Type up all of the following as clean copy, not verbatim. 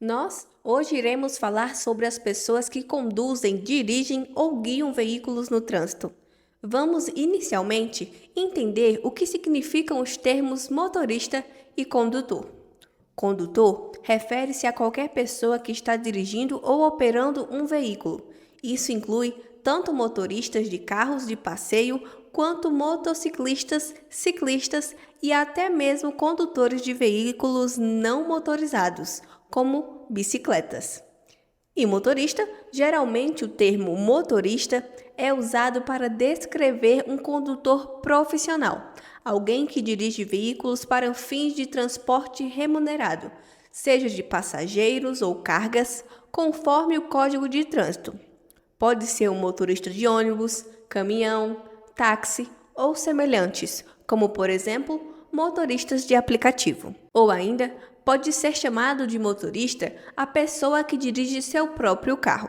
Nós hoje iremos falar sobre as pessoas que conduzem, dirigem ou guiam veículos no trânsito. Vamos inicialmente entender o que significam os termos motorista e condutor. Condutor refere-se a qualquer pessoa que está dirigindo ou operando um veículo. Isso inclui tanto motoristas de carros de passeio quanto motociclistas, ciclistas e até mesmo condutores de veículos não motorizados, como bicicletas. E motorista, geralmente o termo motorista é usado para descrever um condutor profissional, alguém que dirige veículos para fins de transporte remunerado, seja de passageiros ou cargas, conforme o Código de Trânsito. Pode ser um motorista de ônibus, caminhão, táxi ou semelhantes, como por exemplo, motoristas de aplicativo. Ou ainda, pode ser chamado de motorista a pessoa que dirige seu próprio carro.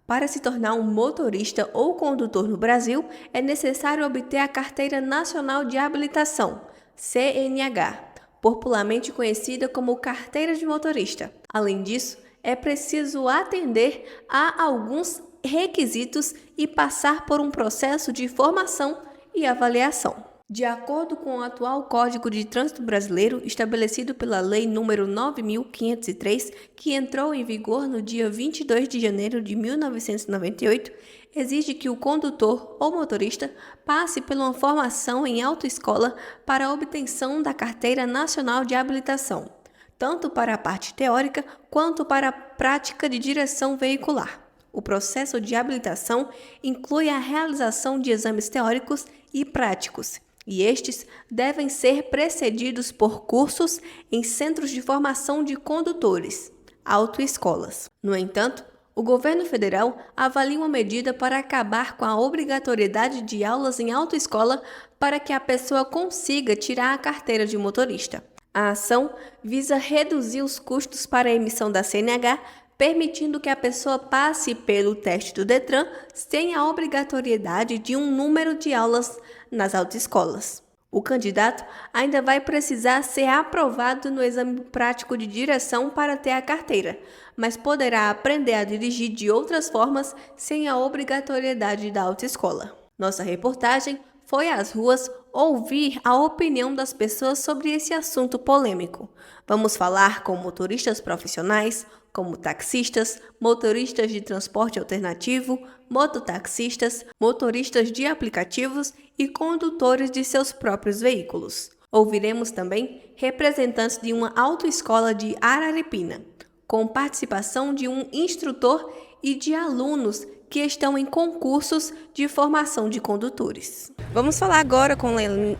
Para se tornar um motorista ou condutor no Brasil, é necessário obter a Carteira Nacional de Habilitação, CNH, popularmente conhecida como Carteira de Motorista. Além disso, é preciso atender a alguns requisitos e passar por um processo de formação e avaliação. De acordo com o atual Código de Trânsito Brasileiro, estabelecido pela Lei nº 9.503, que entrou em vigor no dia 22 de janeiro de 1998, exige que o condutor ou motorista passe por uma formação em autoescola para a obtenção da Carteira Nacional de Habilitação, tanto para a parte teórica quanto para a prática de direção veicular. O processo de habilitação inclui a realização de exames teóricos e práticos, e estes devem ser precedidos por cursos em centros de formação de condutores, autoescolas. No entanto, o governo federal avalia uma medida para acabar com a obrigatoriedade de aulas em autoescola para que a pessoa consiga tirar a carteira de motorista. A ação visa reduzir os custos para a emissão da CNH, permitindo que a pessoa passe pelo teste do Detran sem a obrigatoriedade de um número de aulas nas autoescolas. O candidato ainda vai precisar ser aprovado no exame prático de direção para ter a carteira, mas poderá aprender a dirigir de outras formas sem a obrigatoriedade da autoescola. Nossa reportagem foi às ruas ouvir a opinião das pessoas sobre esse assunto polêmico. Vamos falar com motoristas profissionais, como taxistas, motoristas de transporte alternativo, mototaxistas, motoristas de aplicativos e condutores de seus próprios veículos. Ouviremos também representantes de uma autoescola de Araripina, com participação de um instrutor e de alunos que estão em concursos de formação de condutores. Vamos falar agora com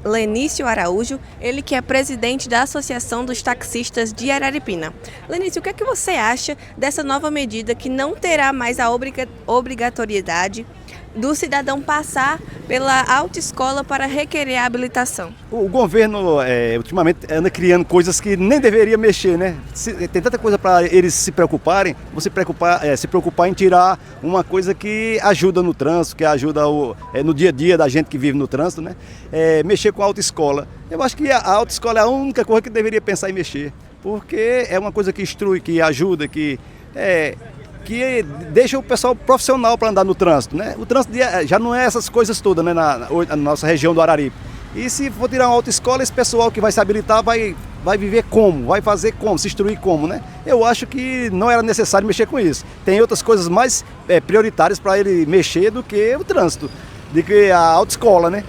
Lenício Araújo, ele que é presidente da Associação dos Taxistas de Araripina. Lenício, o que é que você acha dessa nova medida que não terá mais a obrigatoriedade do cidadão passar pela autoescola para requerer a habilitação? O governo ultimamente anda criando coisas que nem deveria mexer, né? Tem tanta coisa para eles se preocuparem, se preocupar em tirar uma coisa que ajuda no trânsito, que ajuda no dia a dia da gente que vive no trânsito, né? Mexer com a autoescola. Eu acho que a autoescola é a única coisa que deveria pensar em mexer, porque é uma coisa que instrui, que ajuda, que deixa o pessoal profissional para andar no trânsito, né? O trânsito já não é essas coisas todas, né, na nossa região do Araripe. E se for tirar uma autoescola, esse pessoal que vai se habilitar vai viver como? Vai fazer como? Se instruir como, né? Eu acho que não era necessário mexer com isso. Tem outras coisas mais prioritárias para ele mexer do que o trânsito, do que a autoescola, né?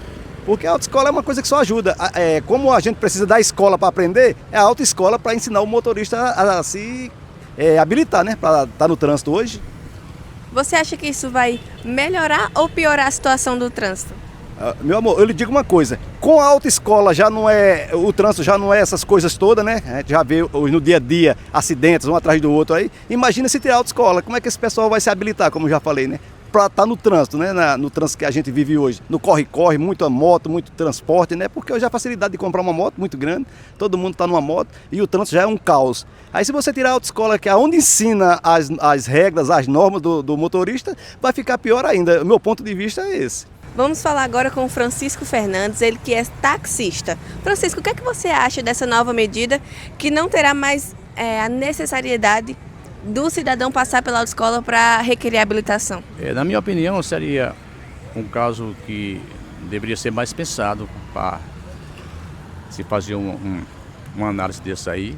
Porque a autoescola é uma coisa que só ajuda. Como a gente precisa da escola para aprender, é a autoescola para ensinar o motorista a se habilitar, né, para estar no trânsito hoje. Você acha que isso vai melhorar ou piorar a situação do trânsito? Meu amor, eu lhe digo uma coisa, com a autoescola o trânsito já não é essas coisas todas, né? A gente já vê no dia a dia acidentes um atrás do outro aí. Imagina se ter autoescola, como é que esse pessoal vai se habilitar, como eu já falei, né? Para estar no trânsito, né? No trânsito que a gente vive hoje, no corre-corre, muita moto, muito transporte, né? Porque hoje a facilidade de comprar uma moto muito grande, todo mundo está numa moto e o trânsito já é um caos. Aí se você tirar a autoescola, que é onde ensina as regras, as normas do motorista, vai ficar pior ainda. O meu ponto de vista é esse. Vamos falar agora com o Francisco Fernandes, ele que é taxista. Francisco, o que é que você acha dessa nova medida que não terá mais a necessariedade do cidadão passar pela autoescola para requerer habilitação? Na minha opinião, seria um caso que deveria ser mais pensado para se fazer uma análise desse aí.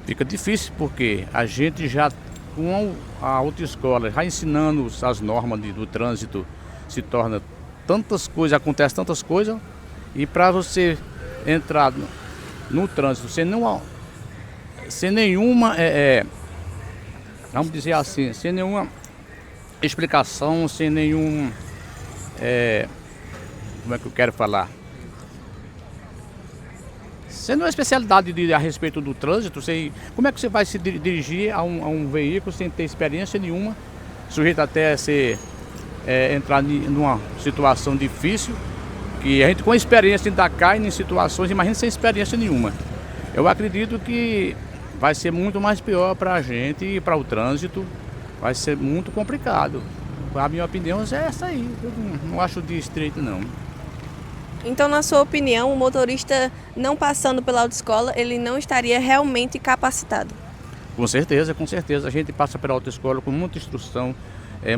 Fica difícil porque a gente já, com a autoescola, já ensinando as normas do trânsito, se torna tantas coisas, acontece tantas coisas, e para você entrar no trânsito sem nenhuma, vamos dizer assim, sem nenhuma explicação, sem nenhum, como é que eu quero falar? Sendo uma especialidade a respeito do trânsito, como é que você vai se dirigir a um veículo sem ter experiência nenhuma, sujeito até a entrar numa situação difícil, que a gente com experiência ainda cai em situações, imagina sem experiência nenhuma. Eu acredito que vai ser muito mais pior para a gente e para o trânsito, vai ser muito complicado. A minha opinião é essa aí, eu não acho de estreito não. Então, na sua opinião, o motorista não passando pela autoescola, ele não estaria realmente capacitado? Com certeza. A gente passa pela autoescola com muita instrução,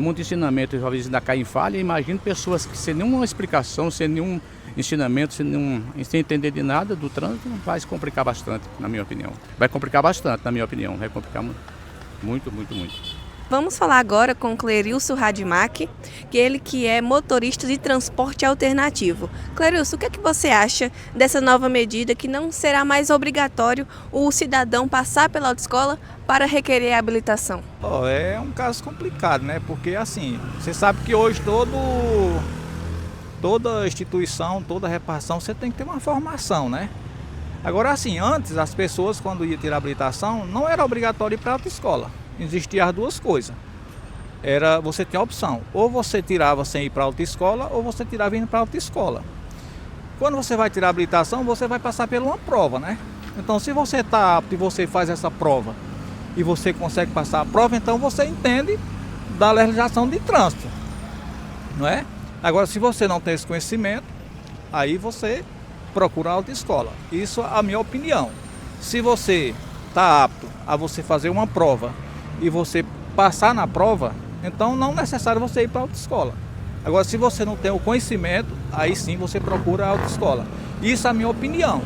muito ensinamento, às vezes ainda cai em falha. Imagino pessoas que sem nenhuma explicação, sem nenhum ensinamento, sem entender de nada do trânsito, vai se complicar bastante, na minha opinião. Vai complicar bastante, na minha opinião. Vai complicar muito. Vamos falar agora com Clerilson Radimac, que é motorista de transporte alternativo. Clerilson, o que é que você acha dessa nova medida que não será mais obrigatório o cidadão passar pela autoescola para requerer a habilitação? É um caso complicado, né? Porque assim, você sabe que hoje toda instituição, toda repartição, você tem que ter uma formação, né? Agora assim, antes as pessoas quando iam tirar habilitação, não era obrigatório ir para a autoescola. Existiam as duas coisas. Você tinha a opção, ou você tirava sem ir para a autoescola, ou você tirava indo para a autoescola. Quando você vai tirar a habilitação, você vai passar por uma prova, né? Então, se você está apto e você faz essa prova, e você consegue passar a prova, então você entende da legislação de trânsito, não é? Agora, se você não tem esse conhecimento, aí você procura a autoescola. Isso é a minha opinião. Se você está apto a você fazer uma prova, e você passar na prova, então não é necessário você ir para a autoescola. Agora, se você não tem o conhecimento, aí sim você procura a autoescola. Isso é a minha opinião,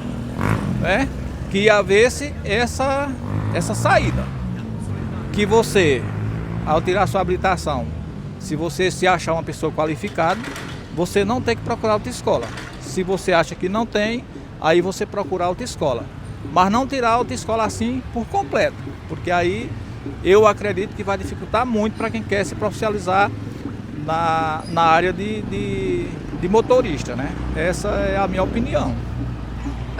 né? Que havesse essa saída. Que você, ao tirar sua habilitação, se você se achar uma pessoa qualificada, você não tem que procurar a autoescola. Se você acha que não tem, aí você procura a autoescola. Mas não tirar a autoescola assim por completo, porque aí eu acredito que vai dificultar muito para quem quer se profissionalizar na área de motorista, né? Essa é a minha opinião.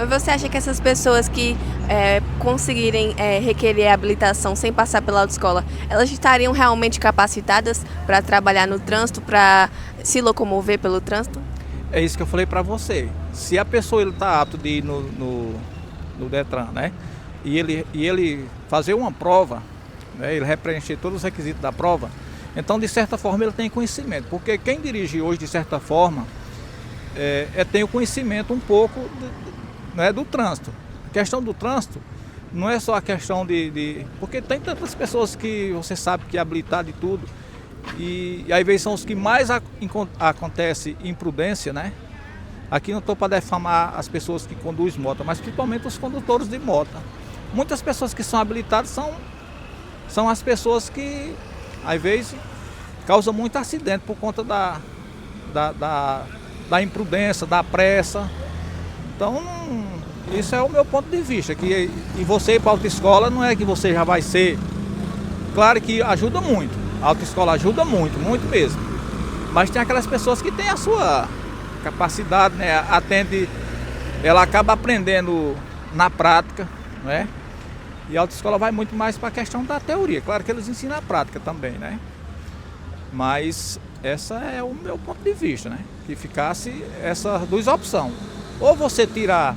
Você acha que essas pessoas que conseguirem requerer a habilitação sem passar pela autoescola, elas estariam realmente capacitadas para trabalhar no trânsito, para se locomover pelo trânsito? É isso que eu falei para você. Se a pessoa está apto de ir no Detran, né? E ele fazer uma prova, né? Ele preencher todos os requisitos da prova, então de certa forma ele tem conhecimento, porque quem dirige hoje de certa forma tem o conhecimento um pouco né, do trânsito. A questão do trânsito não é só a questão porque tem tantas pessoas que você sabe que é habilitado e tudo, e às vezes são os que mais acontece imprudência, né? Aqui não estou para defamar as pessoas que conduzem moto, mas principalmente os condutores de moto. Muitas pessoas que são habilitadas são as pessoas que, às vezes, causam muito acidente por conta da imprudência, da pressa. Então, isso é o meu ponto de vista, que e você ir para a autoescola não é que você já vai ser... Claro que ajuda muito, a autoescola ajuda muito, muito mesmo. Mas tem aquelas pessoas que têm a sua capacidade, né? Ela acaba aprendendo na prática, né? E a autoescola vai muito mais para a questão da teoria. Claro que eles ensinam a prática também, né? Mas essa é o meu ponto de vista, né? Que ficasse essas duas opções. Ou você tirar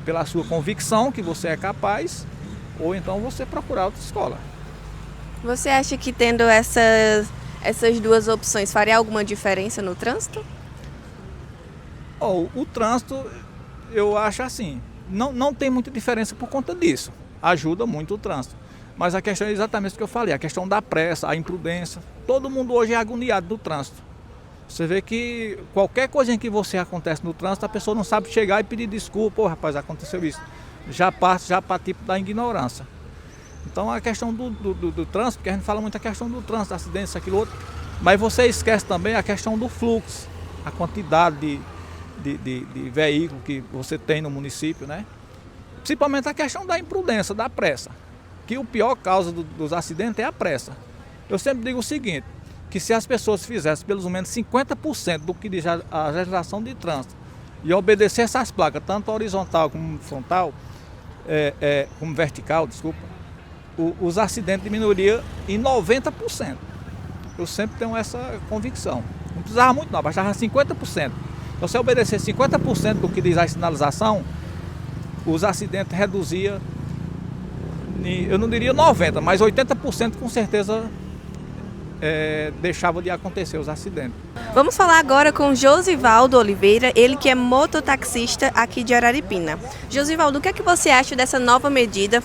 pela sua convicção que você é capaz, ou então você procurar a autoescola. Você acha que tendo essas duas opções faria alguma diferença no trânsito? O trânsito, eu acho assim, não tem muita diferença por conta disso. Ajuda muito o trânsito. Mas a questão é exatamente o que eu falei, a questão da pressa, a imprudência. Todo mundo hoje é agoniado do trânsito. Você vê que qualquer coisa em que você acontece no trânsito, a pessoa não sabe chegar e pedir desculpa, pô, rapaz, aconteceu isso. Já parte para tipo da ignorância. Então a questão do trânsito, porque a gente fala muito a questão do trânsito, acidentes, aquilo outro, mas você esquece também a questão do fluxo, a quantidade de veículo que você tem no município, né? Principalmente a questão da imprudência, da pressa, que o pior causa dos acidentes é a pressa. Eu sempre digo o seguinte, que se as pessoas fizessem pelo menos 50% do que diz a legislação de trânsito e obedecessem essas placas, tanto horizontal como frontal, como vertical, desculpa, os acidentes diminuiriam em 90%. Eu sempre tenho essa convicção. Não precisava muito não, bastava 50%. Então se obedecer 50% do que diz a sinalização, os acidentes reduziam, eu não diria 90%, mas 80% com certeza deixava de acontecer os acidentes. Vamos falar agora com Josivaldo Oliveira, ele que é mototaxista aqui de Araripina. Josivaldo, o que é que você acha dessa nova medida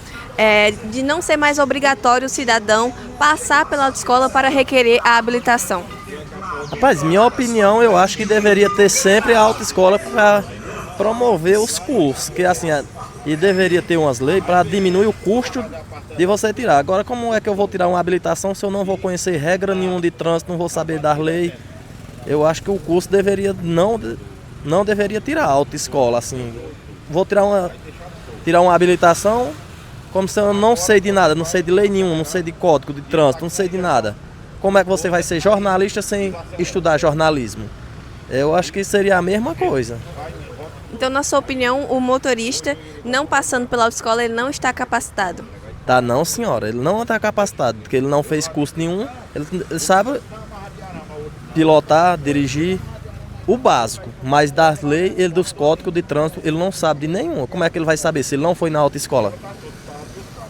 de não ser mais obrigatório o cidadão passar pela autoescola para requerer a habilitação? Rapaz, minha opinião, eu acho que deveria ter sempre a autoescola para promover os cursos, que assim, e deveria ter umas leis para diminuir o custo de você tirar. Agora, como é que eu vou tirar uma habilitação se eu não vou conhecer regra nenhuma de trânsito, não vou saber das leis? Eu acho que o curso deveria não deveria tirar a autoescola, assim. Vou tirar uma habilitação como se eu não sei de nada, não sei de lei nenhuma, não sei de código de trânsito, não sei de nada. Como é que você vai ser jornalista sem estudar jornalismo? Eu acho que seria a mesma coisa. Então, na sua opinião, o motorista não passando pela autoescola, ele não está capacitado? Tá não, senhora, ele não está capacitado, porque ele não fez curso nenhum, ele sabe pilotar, dirigir, o básico, mas das leis, dos códigos de trânsito, ele não sabe de nenhum. Como é que ele vai saber se ele não foi na autoescola?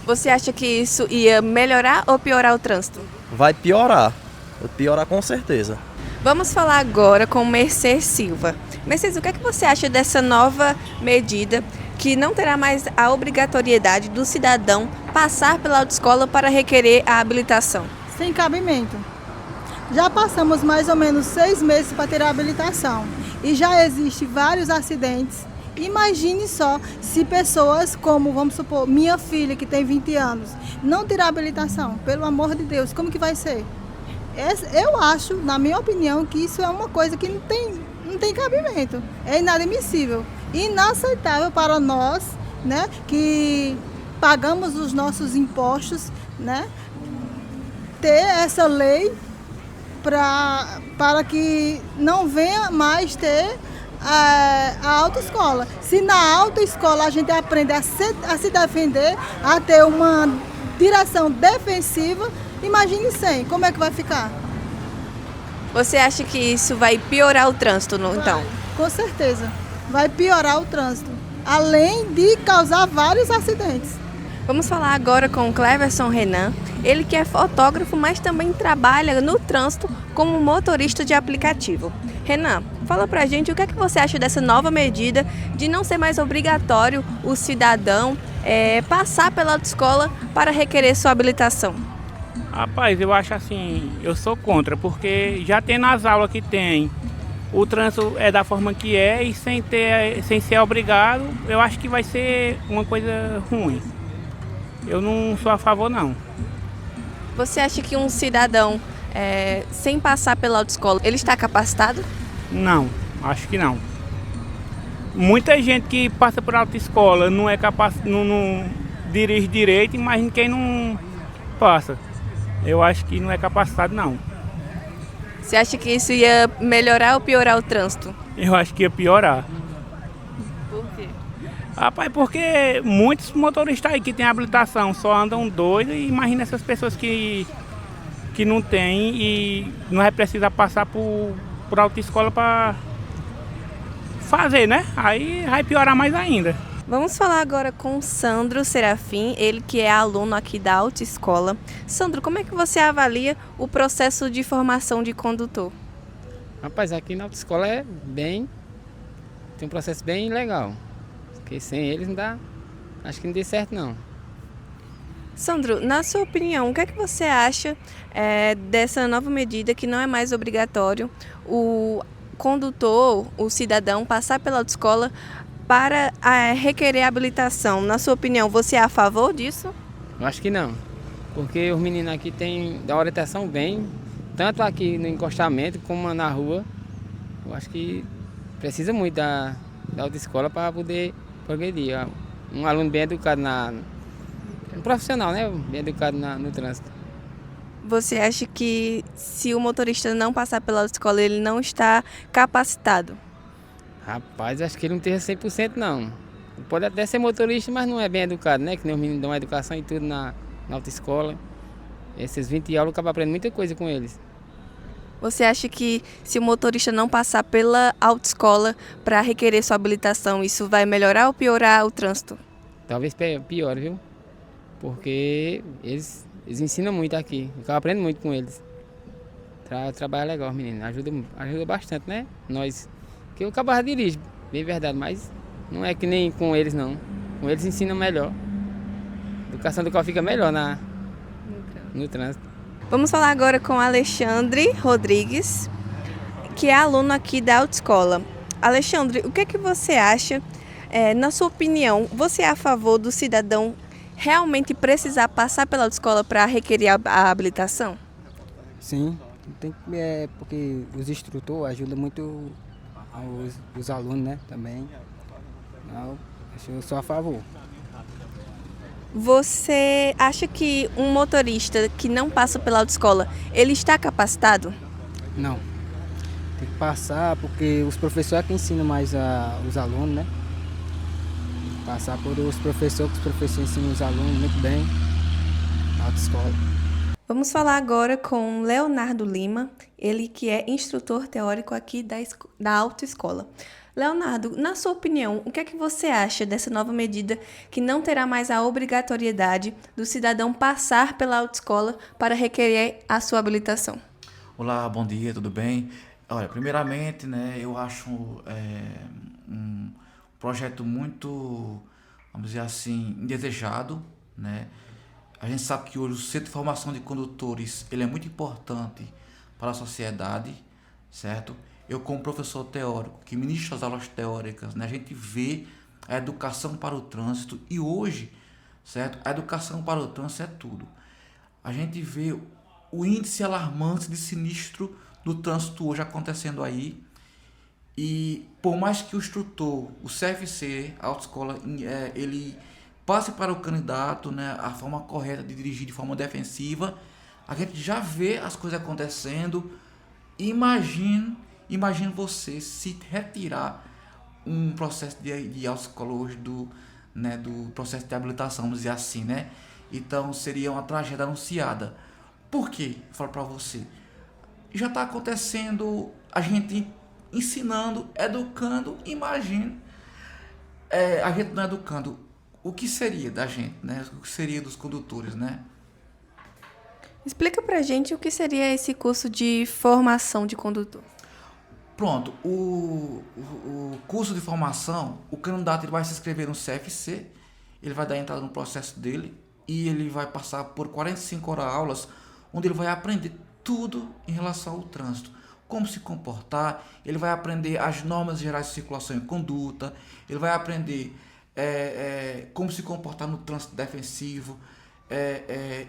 Você acha que isso ia melhorar ou piorar o trânsito? Vai piorar com certeza. Vamos falar agora com Mercedes Silva. Mercedes, o que é que você acha dessa nova medida que não terá mais a obrigatoriedade do cidadão passar pela autoescola para requerer a habilitação? Sem cabimento. Já passamos mais ou menos 6 meses para ter a habilitação e já existem vários acidentes. Imagine só se pessoas como, vamos supor, minha filha que tem 20 anos, não tirar a habilitação, pelo amor de Deus, como que vai ser? Eu acho, na minha opinião, que isso é uma coisa que não tem cabimento, é inadmissível, inaceitável para nós, né, que pagamos os nossos impostos, né, ter essa lei para que não venha mais ter a autoescola. Se na autoescola a gente aprende a se defender, a ter uma direção defensiva, imagine sem, como é que vai ficar? Você acha que isso vai piorar o trânsito, então? Com certeza, vai piorar o trânsito, além de causar vários acidentes. Vamos falar agora com o Cleverson Renan, ele que é fotógrafo, mas também trabalha no trânsito como motorista de aplicativo. Renan, fala pra gente o que é que você acha dessa nova medida de não ser mais obrigatório o cidadão passar pela autoescola para requerer sua habilitação. Rapaz, eu acho assim, eu sou contra, porque já tem nas aulas que tem, o trânsito é da forma que é e sem ser obrigado, eu acho que vai ser uma coisa ruim. Eu não sou a favor, não. Você acha que um cidadão, sem passar pela autoescola, ele está capacitado? Não, acho que não. Muita gente que passa por autoescola não é capaz, não dirige direito, imagina quem não passa. Eu acho que não é capacitado, não. Você acha que isso ia melhorar ou piorar o trânsito? Eu acho que ia piorar. Por quê? Rapaz, porque muitos motoristas aí que têm habilitação só andam doidos e imagina essas pessoas que não têm e não vai precisar passar por autoescola para fazer, né? Aí vai piorar mais ainda. Vamos falar agora com o Sandro Serafim, ele que é aluno aqui da autoescola. Sandro, como é que você avalia o processo de formação de condutor? Rapaz, aqui na autoescola tem um processo bem legal. Porque sem eles não dá, acho que não deu certo não. Sandro, na sua opinião, o que é que você acha dessa nova medida que não é mais obrigatório o condutor, o cidadão, passar pela autoescola para requerer habilitação? Na sua opinião, você é a favor disso? Eu acho que não, porque os meninos aqui têm da orientação bem, tanto aqui no encostamento como na rua. Eu acho que precisa muito da autoescola para poder progredir. Um aluno bem educado, um profissional, né? Bem educado no trânsito. Você acha que se o motorista não passar pela autoescola, ele não está capacitado? Rapaz, eu acho que ele não tem 100% não. Pode até ser motorista, mas não é bem educado, né? Que nem os meninos dão educação e tudo na autoescola. Esses 20 aulas acaba aprendendo muita coisa com eles. Você acha que se o motorista não passar pela autoescola para requerer sua habilitação, isso vai melhorar ou piorar o trânsito? Talvez pior, viu? Porque eles ensinam muito aqui. Eu aprendo muito com eles. Trabalho é legal, menino. Ajuda bastante, né? Nós. Que o cabra dirige, bem verdade, mas não é que nem com eles, não. Com eles ensinam melhor. A educação do carro fica melhor no trânsito. Vamos falar agora com Alexandre Rodrigues, que é aluno aqui da autoescola. Alexandre, o que é que você acha, na sua opinião, você é a favor do cidadão realmente precisar passar pela autoescola para requerer a habilitação? Sim, porque os instrutores ajudam muito os alunos, né, também. Eu sou a favor. Você acha que um motorista que não passa pela autoescola, ele está capacitado? Não, tem que passar porque os professores é que ensinam mais os alunos, né? Tem que passar por os professores, que os professores ensinam os alunos muito bem na autoescola. Vamos falar agora com Leonardo Lima, ele que é instrutor teórico aqui da autoescola. Leonardo, na sua opinião, o que é que você acha dessa nova medida que não terá mais a obrigatoriedade do cidadão passar pela autoescola para requerer a sua habilitação? Olá, bom dia, tudo bem? Olha, primeiramente, né, eu acho um projeto muito, vamos dizer assim, indesejado, né? A gente sabe que hoje o Centro de Formação de Condutores, ele é muito importante para a sociedade, certo? Eu, como professor teórico, que ministro as aulas teóricas, né, a gente vê a educação para o trânsito e hoje, certo? A educação para o trânsito é tudo. A gente vê o índice alarmante de sinistro do trânsito hoje acontecendo aí e por mais que o instrutor, o CFC, a autoescola, ele passe para o candidato, né, a forma correta de dirigir de forma defensiva, a gente já vê as coisas acontecendo. Imagine você se retirar um processo de autoescola hoje do processo de habilitação, vamos dizer assim, né? Então seria uma tragédia anunciada. Por quê? Eu falo para você. Já está acontecendo, a gente ensinando, educando, imagine a gente não educando. O que seria da gente, né? O que seria dos condutores, né? Explica pra gente o que seria esse curso de formação de condutor. Pronto, o curso de formação, o candidato ele vai se inscrever no CFC, ele vai dar entrada no processo dele e ele vai passar por 45 horas aulas, onde ele vai aprender tudo em relação ao trânsito. Como se comportar, ele vai aprender as normas gerais de circulação e conduta, ele vai aprender como se comportar no trânsito defensivo.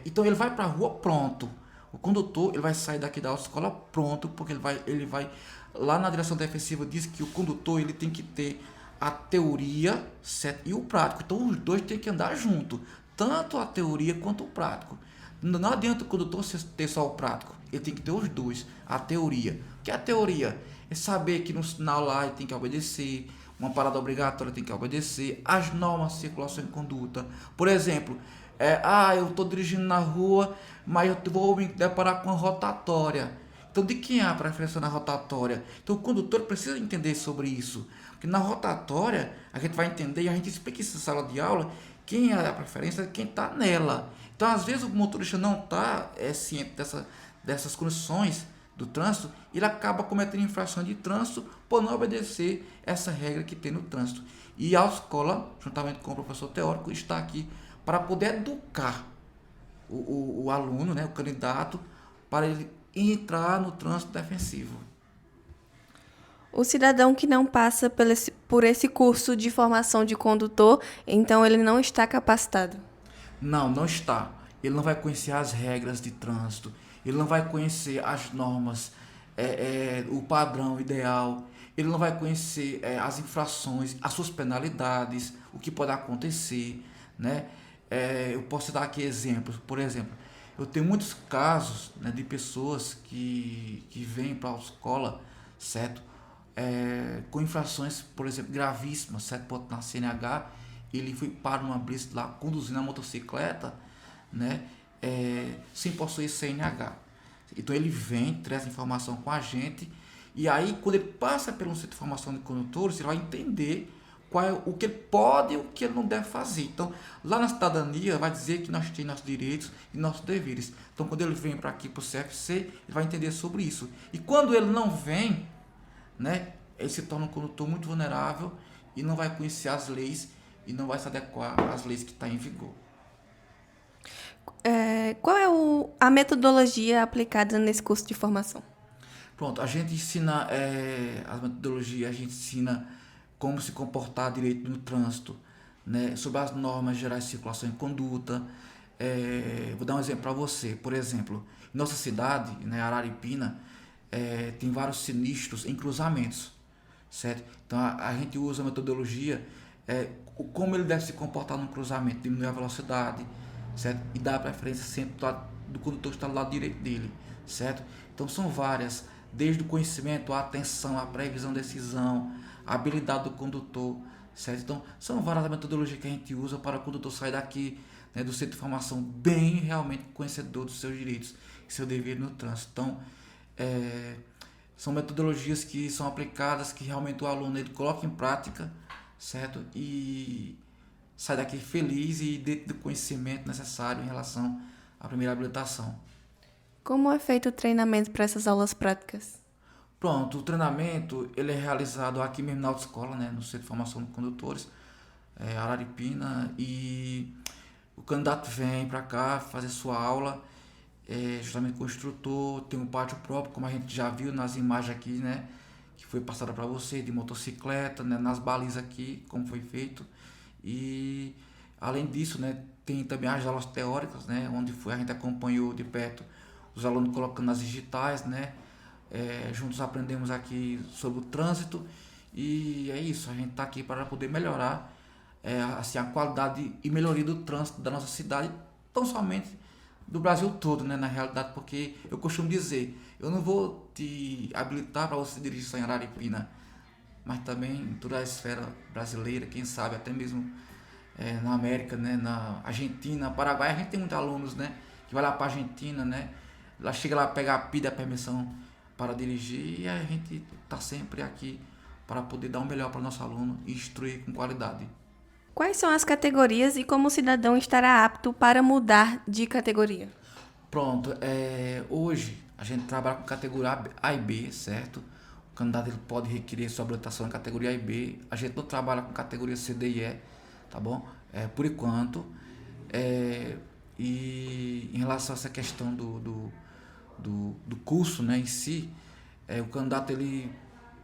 Então ele vai para a rua pronto. O condutor ele vai sair daqui da autoescola pronto, porque ele vai lá na direção defensiva diz que o condutor ele tem que ter a teoria certo, e o prático. Então os dois têm que andar junto, tanto a teoria quanto o prático. Não adianta o condutor ter só o prático, ele tem que ter os dois, a teoria. O que é a teoria? É saber que no sinal lá ele tem que obedecer, uma parada obrigatória tem que obedecer, as normas de circulação e conduta. Por exemplo, eu estou dirigindo na rua, mas eu vou me deparar com a rotatória. Então, de quem é a preferência na rotatória? Então, o condutor precisa entender sobre isso. Porque na rotatória, a gente vai entender e a gente explica isso na sala de aula, quem é a preferência de quem está nela. Então, às vezes, o motorista não está ciente dessas condições do trânsito, ele acaba cometendo infração de trânsito por não obedecer essa regra que tem no trânsito. E a autoescola, juntamente com o professor teórico, está aqui para poder educar o aluno, né, o candidato, para ele entrar no trânsito defensivo. O cidadão que não passa por esse curso de formação de condutor, então ele não está capacitado. Não está. Ele não vai conhecer as regras de trânsito, ele não vai conhecer as normas, o padrão ideal, ele não vai conhecer as infrações, as suas penalidades, o que pode acontecer, né? Eu posso dar aqui exemplos. Por exemplo, eu tenho muitos casos, né, de pessoas que vêm para a autoescola, certo? Com infrações, por exemplo, gravíssimas, certo? Ponto na CNH, ele foi para uma blitz lá conduzindo a motocicleta, né? Sem possuir CNH. Então ele vem, traz informação com a gente, e aí quando ele passa pelo centro de formação de condutores, ele vai entender qual é o que ele pode e o que ele não deve fazer. Então, lá na cidadania vai dizer que nós temos nossos direitos e nossos deveres. Então, quando ele vem para aqui para o CFC, ele vai entender sobre isso. E quando ele não vem, né, ele se torna um condutor muito vulnerável e não vai conhecer as leis e não vai se adequar às leis que estão em vigor. Qual é a metodologia aplicada nesse curso de formação? Pronto, a gente ensina as metodologias, a gente ensina como se comportar direito no trânsito, né, sobre as normas gerais de circulação e conduta. Vou dar um exemplo para você. Por exemplo, em nossa cidade, né, Araripina, tem vários sinistros em cruzamentos, certo? Então a gente usa a metodologia, como ele deve se comportar no cruzamento, diminuir a velocidade, certo? E dar preferência sempre do condutor que está do lado direito dele, certo? Então são várias, desde o conhecimento, a atenção, a previsão, decisão, a habilidade do condutor, certo? Então são várias metodologias que a gente usa para o condutor sair daqui, né, do centro de formação bem realmente conhecedor dos seus direitos e seu dever no trânsito. Então são metodologias que são aplicadas, que realmente o aluno ele coloca em prática, certo? E sai daqui feliz e dentro do conhecimento necessário em relação à primeira habilitação. Como é feito o treinamento para essas aulas práticas? Pronto, o treinamento ele é realizado aqui mesmo na autoescola, né, no Centro de Formação de Condutores, Araripina, e o candidato vem para cá fazer sua aula, justamente com o instrutor, tem um pátio próprio, como a gente já viu nas imagens aqui, né, que foi passada para você, de motocicleta, né, nas balizas aqui, como foi feito. E além disso, né, tem também as aulas teóricas, né, onde a gente acompanhou de perto os alunos colocando nas digitais, né, juntos aprendemos aqui sobre o trânsito, e é isso, a gente está aqui para poder melhorar assim, a qualidade e melhoria do trânsito da nossa cidade, tão somente do Brasil todo, né, na realidade, porque eu costumo dizer, eu não vou te habilitar para você dirigir só em Araripina, mas também em toda a esfera brasileira, quem sabe até mesmo na América, né, na Argentina, Paraguai. A gente tem muitos alunos, né, que vai lá para a Argentina, né, lá chega lá pede a permissão para dirigir, e a gente está sempre aqui para poder dar o melhor para o nosso aluno e instruir com qualidade. Quais são as categorias e como o cidadão estará apto para mudar de categoria? Pronto, hoje a gente trabalha com categoria A e B, certo? O candidato ele pode requerer sua habilitação em categoria A e B. A gente não trabalha com categoria C, D e E, tá bom? Por enquanto. E em relação a essa questão do curso, né, em si, o candidato ele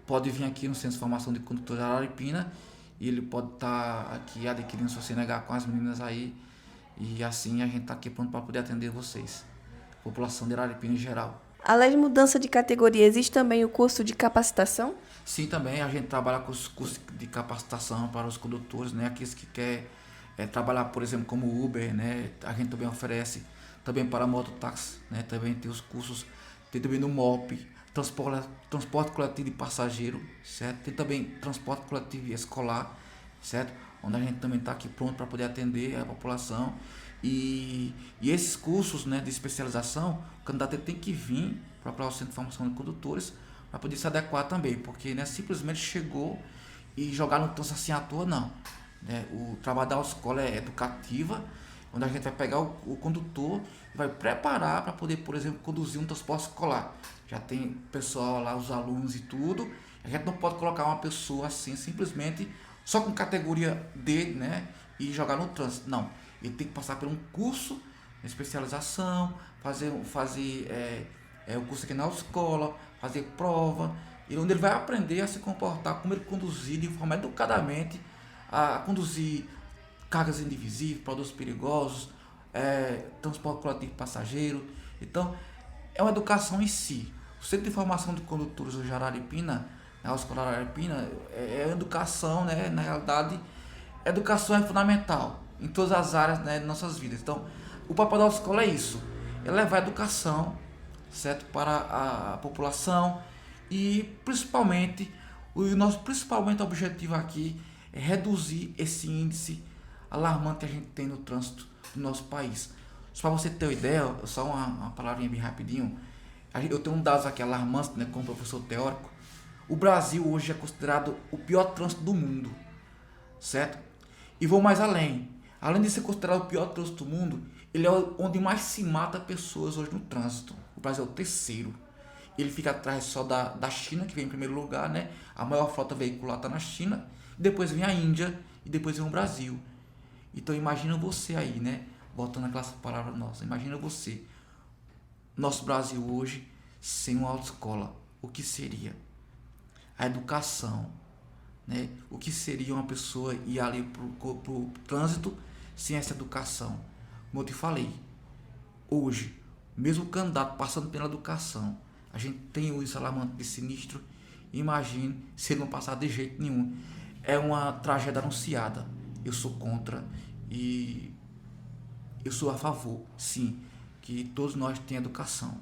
pode vir aqui no Centro de Formação de Condutores de Araripina e ele pode estar aqui adquirindo sua CNH com as meninas aí, e assim a gente está aqui pronto para poder atender vocês, população de Araripina em geral. Além de mudança de categoria, existe também o curso de capacitação? Sim, também a gente trabalha com os cursos de capacitação para os condutores, né, aqueles que querem trabalhar, por exemplo, como Uber, né, a gente também oferece também para mototáxi, né, também tem os cursos, tem também no MOP, transporte coletivo de passageiro, certo? Tem também transporte coletivo escolar, certo? Onde a gente também está aqui pronto para poder atender a população. E esses cursos, né, de especialização, o candidato tem que vir para o Centro de Formação de Condutores para poder se adequar também, porque não é simplesmente chegou e jogar no trânsito assim à toa, não. Né? O trabalho da autoescola é educativa, onde a gente vai pegar o condutor e vai preparar para poder, por exemplo, conduzir um transporte escolar. Já tem pessoal lá, os alunos e tudo. A gente não pode colocar uma pessoa assim, simplesmente, só com categoria D, né, e jogar no trânsito. Não, ele tem que passar por um curso especialização, fazer o curso aqui na autoescola, fazer prova, e onde ele vai aprender a se comportar, como ele conduzir de forma educadamente, a conduzir cargas indivisíveis, produtos perigosos, transporte coletivo passageiro. Então, é uma educação em si. O Centro de Formação de Condutores do Araripina, a Escola Araripina, é educação, né? Na realidade, educação é fundamental em todas as áreas, né, de nossas vidas. Então, o papel da escola é isso, é levar a educação, certo, para a população, e principalmente, o nosso objetivo aqui é reduzir esse índice alarmante que a gente tem no trânsito do nosso país. Só para você ter uma ideia, só uma palavrinha bem rapidinho, eu tenho um dados aqui alarmantes, né, como professor teórico. O Brasil hoje é considerado o pior trânsito do mundo, certo? E vou mais além. Além de ser considerado o pior trânsito do mundo, ele é onde mais se mata pessoas hoje no trânsito. O Brasil é o terceiro. Ele fica atrás só da China, que vem em primeiro lugar, né? A maior frota veicular está na China, depois vem a Índia e depois vem o Brasil. Então imagina você aí, né? Voltando àquela palavra nossa, imagina você, nosso Brasil hoje, sem uma autoescola. O que seria? A educação, né? O que seria uma pessoa ir ali pro trânsito sem essa educação? Como eu te falei, hoje, mesmo o candidato passando pela educação, a gente tem isso alarmante de sinistro. Imagine se ele não passar de jeito nenhum. É uma tragédia anunciada. Eu sou contra e eu sou a favor, sim, que todos nós tenhamos educação,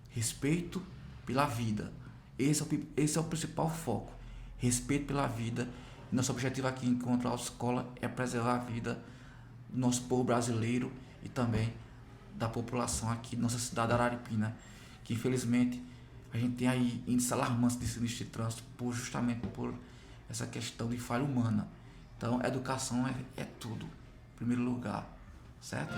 respeito pela vida. Esse é o principal foco, respeito pela vida. Nosso objetivo aqui em Encontro Autoescola é preservar a vida do nosso povo brasileiro e também da população aqui, nossa cidade de Araripina, que infelizmente a gente tem aí índices alarmantes de sinistro de trânsito justamente por essa questão de falha humana. Então, a educação é tudo, em primeiro lugar, certo?